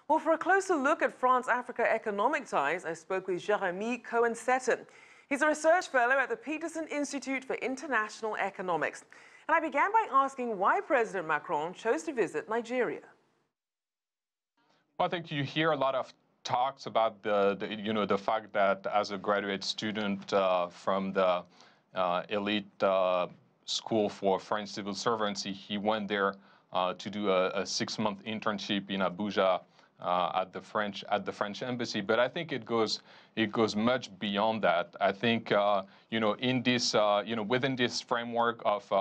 Well, for a closer look at France-Africa economic ties, I spoke with Jeremie Cohen-Setton. He's a research fellow at the Peterson Institute for International Economics. And I began by asking why President Macron chose to visit Nigeria. Well, I think you hear a lot of talks about the fact that as a graduate student from the elite school for French civil servants, he went there to do a 6-month internship in Abuja at the French embassy. But I think it goes much beyond that. I think in this within this framework of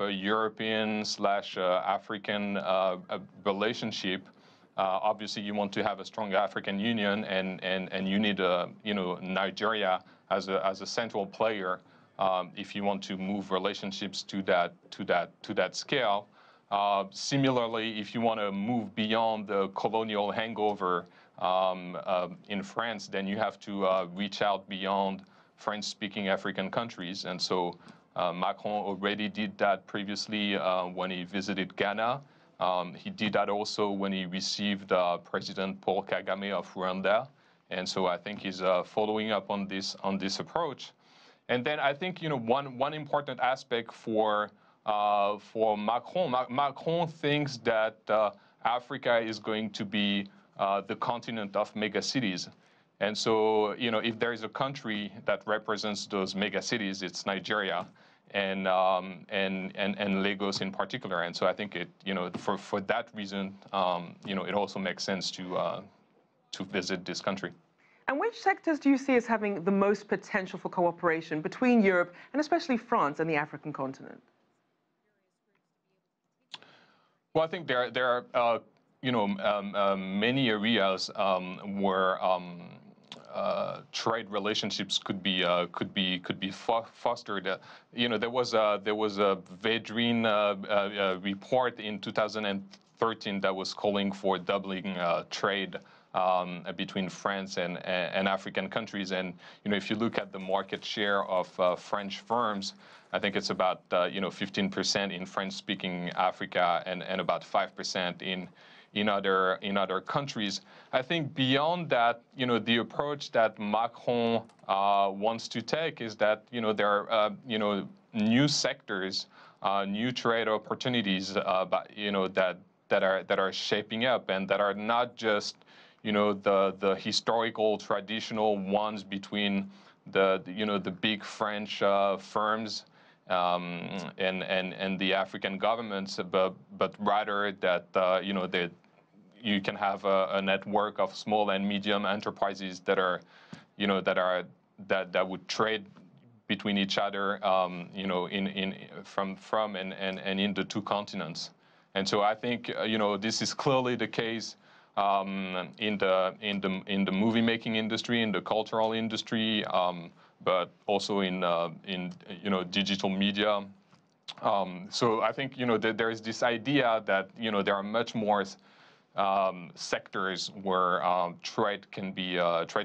a European/African relationship. Obviously, you want to have a strong African Union, and you need Nigeria as a central player if you want to move relationships to that scale. Similarly, if you want to move beyond the colonial hangover in France, then you have to reach out beyond French-speaking African countries. And so Macron already did that previously when he visited Ghana. He did that also when he received President Paul Kagame of Rwanda, and so I think he's following up on this approach. And then I think one important aspect for Macron thinks that Africa is going to be the continent of megacities, and so if there is a country that represents those megacities, it's Nigeria. And Lagos in particular, and so I think for that reason, it also makes sense to visit this country. And which sectors do you see as having the most potential for cooperation between Europe and especially France and the African continent? Well, I think there are many areas where trade relationships could be fostered. There was a Vedrine report in 2013 that was calling for doubling trade between France and African countries. And if you look at the market share of French firms, I think it's about 15% in French-speaking Africa and about 5% in other countries. I think beyond that, the approach that Macron wants to take is that there are new sectors, new trade opportunities, that are shaping up, and that are not just the historical traditional ones between the big French firms and the African governments, but rather that you can have a network of small and medium enterprises that would trade between each other, from and in the two continents. And so I think this is clearly the case in the movie making industry, in the cultural industry, but also in digital media. So I think there is this idea that there are much more sectors where trade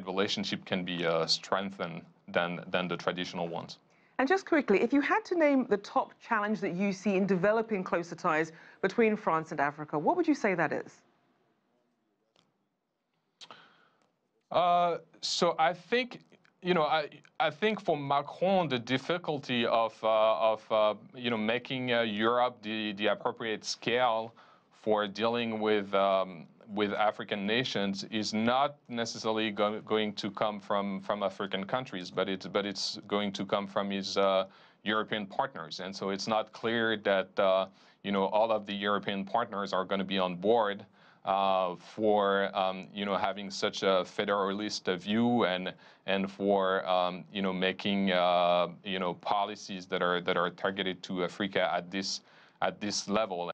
relationship can be strengthened than the traditional ones. And just quickly, if you had to name the top challenge that you see in developing closer ties between France and Africa, what would you say that is? So I think I think for Macron, the difficulty of making Europe the appropriate scale for dealing with African nations is not necessarily going to come from African countries, but it's going to come from his European partners. And so it's not clear that all of the European partners are going to be on board for having such a federalist view and for making policies that are targeted to Africa at this level.